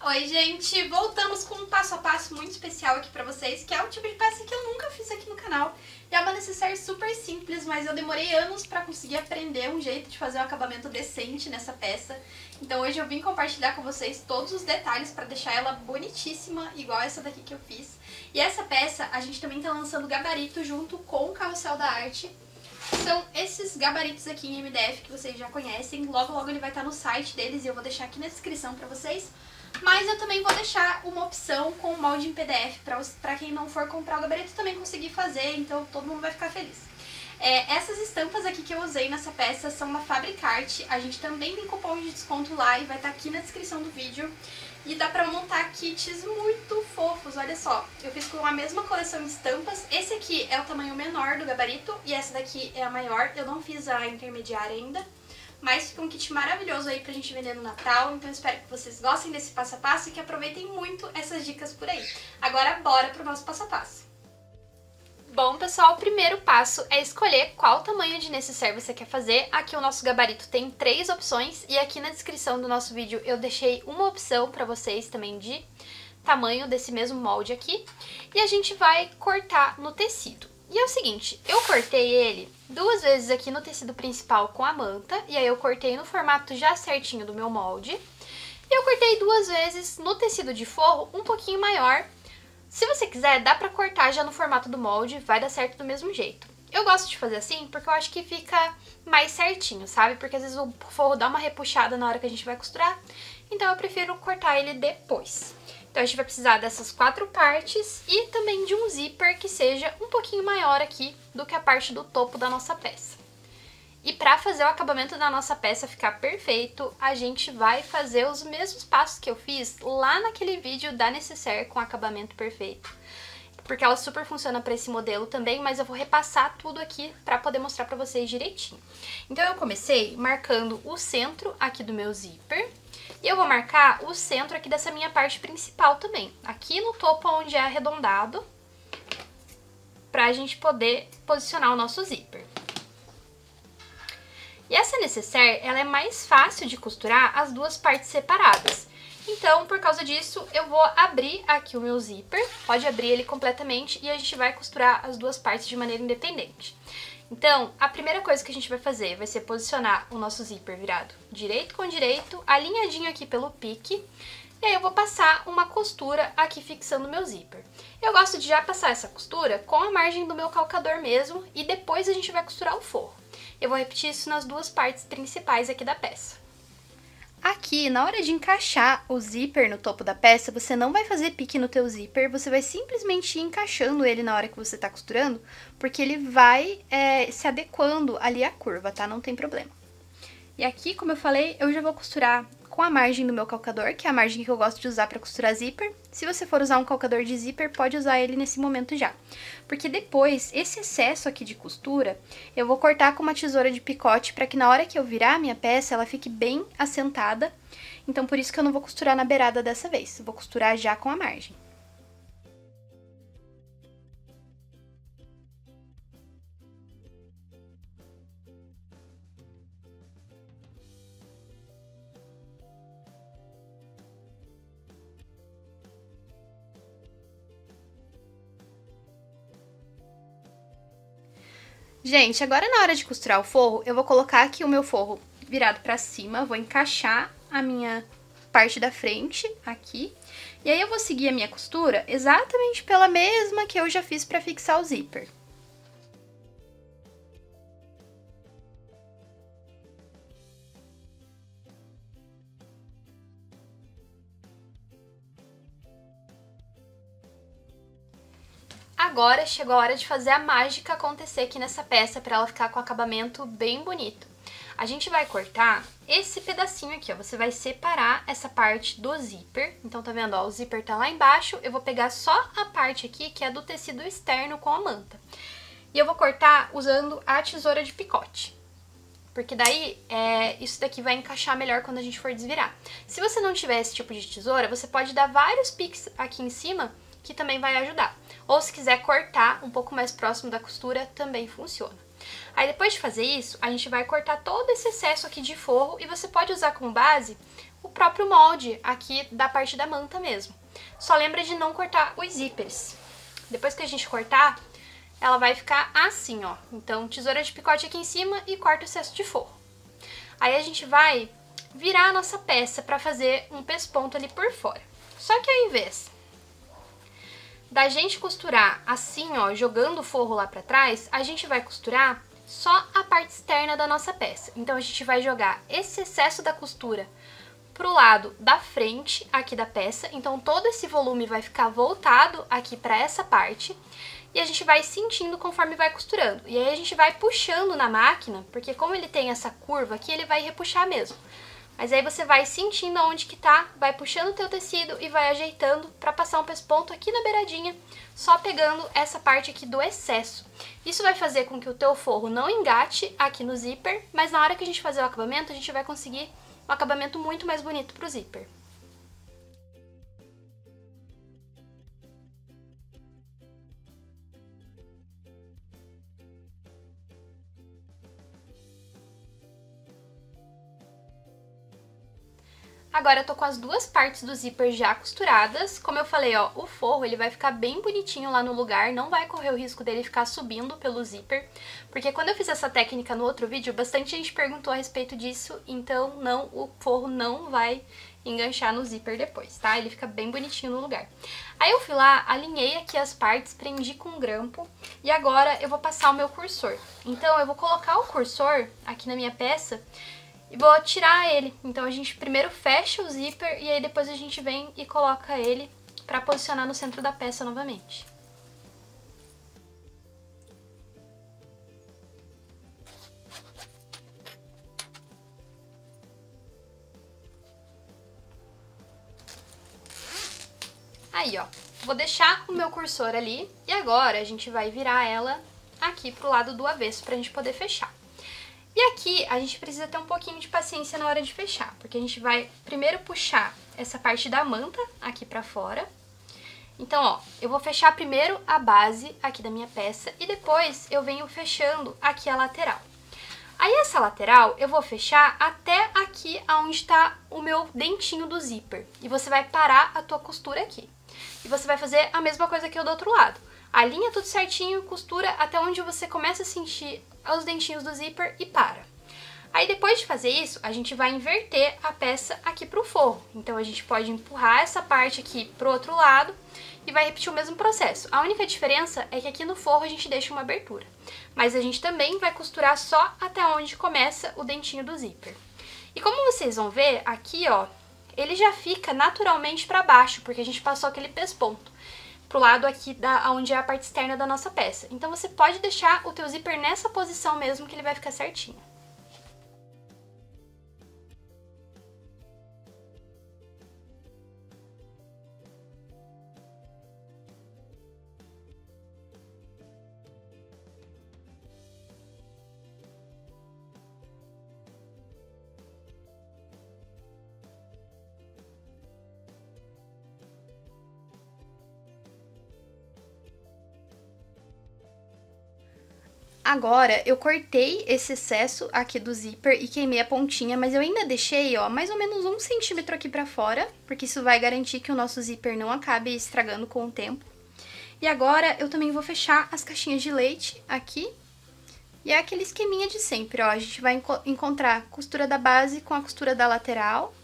Oi, gente! Voltamos com um passo a passo muito especial aqui pra vocês, que é o tipo de peça que eu nunca fiz aqui no canal. E é uma necessaire super simples, mas eu demorei anos pra conseguir aprender um jeito de fazer um acabamento decente nessa peça. Então hoje eu vim compartilhar com vocês todos os detalhes pra deixar ela bonitíssima, igual essa daqui que eu fiz. E essa peça a gente também tá lançando gabarito junto com o Carrossel da Arte. São esses gabaritos aqui em MDF que vocês já conhecem. Logo logo ele vai estar no site deles e eu vou deixar aqui na descrição pra vocês. Mas eu também vou deixar uma opção com molde em PDF para quem não for comprar o gabarito também conseguir fazer, então todo mundo vai ficar feliz. Essas estampas aqui que eu usei nessa peça são da Fabricarte, a gente também tem cupom de desconto lá e vai estar aqui na descrição do vídeo. E dá pra montar kits muito fofos, olha só, eu fiz com a mesma coleção de estampas. Esse aqui é o tamanho menor do gabarito e essa daqui é a maior, eu não fiz a intermediária ainda. Mas fica um kit maravilhoso aí pra gente vender no Natal, então eu espero que vocês gostem desse passo a passo e que aproveitem muito essas dicas por aí. Agora bora pro nosso passo a passo. Bom, pessoal, o primeiro passo é escolher qual tamanho de necessaire você quer fazer. Aqui o nosso gabarito tem 3 opções e aqui na descrição do nosso vídeo eu deixei uma opção pra vocês também de tamanho desse mesmo molde aqui. E a gente vai cortar no tecido. E é o seguinte, eu cortei ele 2 vezes aqui no tecido principal com a manta, e aí eu cortei no formato já certinho do meu molde. E eu cortei 2 vezes no tecido de forro um pouquinho maior. Se você quiser, dá pra cortar já no formato do molde, vai dar certo do mesmo jeito. Eu gosto de fazer assim porque eu acho que fica mais certinho, sabe? Porque às vezes o forro dá uma repuxada na hora que a gente vai costurar, então eu prefiro cortar ele depois. Então a gente vai precisar dessas 4 partes e também de um zíper que seja um pouquinho maior aqui do que a parte do topo da nossa peça. E para fazer o acabamento da nossa peça ficar perfeito, a gente vai fazer os mesmos passos que eu fiz lá naquele vídeo da necessaire com acabamento perfeito. Porque ela super funciona para esse modelo também, mas eu vou repassar tudo aqui para poder mostrar para vocês direitinho. Então eu comecei marcando o centro aqui do meu zíper. E eu vou marcar o centro aqui dessa minha parte principal também, aqui no topo onde é arredondado, pra gente poder posicionar o nosso zíper. E essa necessaire, ela é mais fácil de costurar as 2 partes separadas. Então, por causa disso, eu vou abrir aqui o meu zíper, pode abrir ele completamente e a gente vai costurar as 2 partes de maneira independente. Então, a primeira coisa que a gente vai fazer vai ser posicionar o nosso zíper virado direito com direito, alinhadinho aqui pelo pique, e aí eu vou passar uma costura aqui fixando o meu zíper. Eu gosto de já passar essa costura com a margem do meu calcador mesmo, e depois a gente vai costurar o forro. Eu vou repetir isso nas 2 partes principais aqui da peça. Aqui, na hora de encaixar o zíper no topo da peça, você não vai fazer pique no teu zíper, você vai simplesmente ir encaixando ele na hora que você tá costurando, porque ele vai se adequando ali à curva, tá? Não tem problema. E aqui, como eu falei, eu já vou costurar com a margem do meu calcador, que é a margem que eu gosto de usar para costurar zíper. Se você for usar um calcador de zíper, pode usar ele nesse momento já. Porque depois, esse excesso aqui de costura, eu vou cortar com uma tesoura de picote para que na hora que eu virar a minha peça, ela fique bem assentada. Então, por isso que eu não vou costurar na beirada dessa vez, eu vou costurar já com a margem. Gente, agora na hora de costurar o forro, eu vou colocar aqui o meu forro virado pra cima, vou encaixar a minha parte da frente aqui, e aí eu vou seguir a minha costura exatamente pela mesma que eu já fiz pra fixar o zíper. Agora chegou a hora de fazer a mágica acontecer aqui nessa peça para ela ficar com acabamento bem bonito. A gente vai cortar esse pedacinho aqui, ó, você vai separar essa parte do zíper. Então tá vendo, ó, o zíper tá lá embaixo, eu vou pegar só a parte aqui que é do tecido externo com a manta. E eu vou cortar usando a tesoura de picote. Porque daí, isso daqui vai encaixar melhor quando a gente for desvirar. Se você não tiver esse tipo de tesoura, você pode dar vários piques aqui em cima, que também vai ajudar. Ou se quiser cortar um pouco mais próximo da costura, também funciona. Aí depois de fazer isso, a gente vai cortar todo esse excesso aqui de forro e você pode usar como base o próprio molde aqui da parte da manta mesmo. Só lembra de não cortar os zíperes. Depois que a gente cortar, ela vai ficar assim, ó. Então, tesoura de picote aqui em cima e corta o excesso de forro. Aí a gente vai virar a nossa peça para fazer um pesponto ali por fora. Só que ao invés da gente costurar assim, ó, jogando o forro lá para trás, a gente vai costurar só a parte externa da nossa peça. Então, a gente vai jogar esse excesso da costura pro lado da frente aqui da peça, então todo esse volume vai ficar voltado aqui para essa parte e a gente vai sentindo conforme vai costurando. E aí a gente vai puxando na máquina, porque como ele tem essa curva aqui, ele vai repuxar mesmo. Mas aí você vai sentindo aonde que tá, vai puxando o teu tecido e vai ajeitando para passar um pesponto aqui na beiradinha, só pegando essa parte aqui do excesso. Isso vai fazer com que o teu forro não engate aqui no zíper, mas na hora que a gente fazer o acabamento, a gente vai conseguir um acabamento muito mais bonito pro zíper. Agora eu tô com as duas partes do zíper já costuradas. Como eu falei, ó, o forro ele vai ficar bem bonitinho lá no lugar, não vai correr o risco dele ficar subindo pelo zíper, porque quando eu fiz essa técnica no outro vídeo, bastante gente perguntou a respeito disso, então não, o forro não vai enganchar no zíper depois, tá? Ele fica bem bonitinho no lugar. Aí eu fui lá, alinhei aqui as partes, prendi com um grampo e agora eu vou passar o meu cursor. Então eu vou colocar o cursor aqui na minha peça e vou tirar ele. Então a gente primeiro fecha o zíper e aí depois a gente vem e coloca ele pra posicionar no centro da peça novamente. Aí, ó, vou deixar o meu cursor ali e agora a gente vai virar ela aqui pro lado do avesso pra gente poder fechar. E aqui a gente precisa ter um pouquinho de paciência na hora de fechar, porque a gente vai primeiro puxar essa parte da manta aqui pra fora. Então, ó, eu vou fechar primeiro a base aqui da minha peça e depois eu venho fechando aqui a lateral. Aí essa lateral eu vou fechar até aqui onde tá o meu dentinho do zíper. E você vai parar a tua costura aqui. E você vai fazer a mesma coisa que o do outro lado. Alinha tudo certinho, costura até onde você começa a sentir os dentinhos do zíper e para. Aí depois de fazer isso, a gente vai inverter a peça aqui pro forro. Então a gente pode empurrar essa parte aqui pro outro lado e vai repetir o mesmo processo. A única diferença é que aqui no forro a gente deixa uma abertura. Mas a gente também vai costurar só até onde começa o dentinho do zíper. E como vocês vão ver, aqui ó, ele já fica naturalmente para baixo, porque a gente passou aquele pesponto pro lado aqui onde é a parte externa da nossa peça. Então você pode deixar o teu zíper nessa posição mesmo que ele vai ficar certinho. Agora, eu cortei esse excesso aqui do zíper e queimei a pontinha, mas eu ainda deixei, ó, mais ou menos 1 centímetro aqui pra fora, porque isso vai garantir que o nosso zíper não acabe estragando com o tempo. E agora, eu também vou fechar as caixinhas de leite aqui. E é aquele esqueminha de sempre, ó, a gente vai encontrar a costura da base com a costura da lateral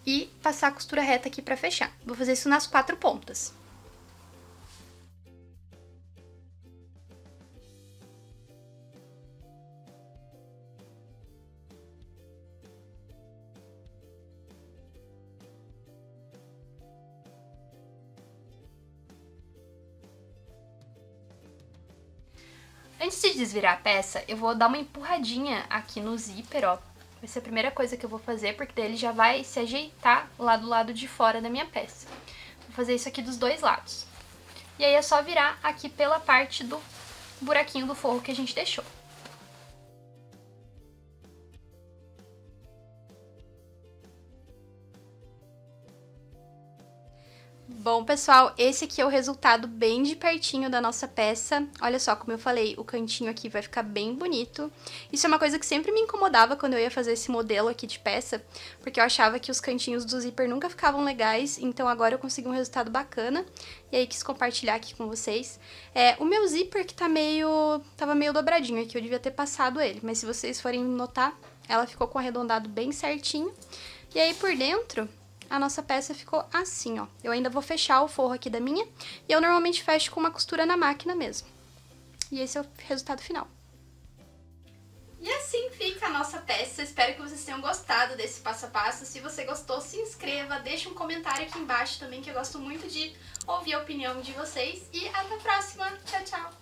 e passar a costura reta aqui pra fechar. Vou fazer isso nas 4 pontas. Antes de desvirar a peça, eu vou dar uma empurradinha aqui no zíper, ó. Vai ser a primeira coisa que eu vou fazer, porque daí ele já vai se ajeitar lá do lado de fora da minha peça. Vou fazer isso aqui dos dois lados. E aí é só virar aqui pela parte do buraquinho do forro que a gente deixou. Bom, pessoal, esse aqui é o resultado bem de pertinho da nossa peça. Olha só, como eu falei, o cantinho aqui vai ficar bem bonito. Isso é uma coisa que sempre me incomodava quando eu ia fazer esse modelo aqui de peça, porque eu achava que os cantinhos do zíper nunca ficavam legais, então agora eu consegui um resultado bacana, e aí quis compartilhar aqui com vocês. O meu zíper que tava meio dobradinho aqui, eu devia ter passado ele, mas se vocês forem notar, ela ficou com o arredondado bem certinho. E aí por dentro, a nossa peça ficou assim, ó. Eu ainda vou fechar o forro aqui da minha, e eu normalmente fecho com uma costura na máquina mesmo. E esse é o resultado final. E assim fica a nossa peça. Espero que vocês tenham gostado desse passo a passo. Se você gostou, se inscreva, deixa um comentário aqui embaixo também, que eu gosto muito de ouvir a opinião de vocês. E até a próxima. Tchau, tchau!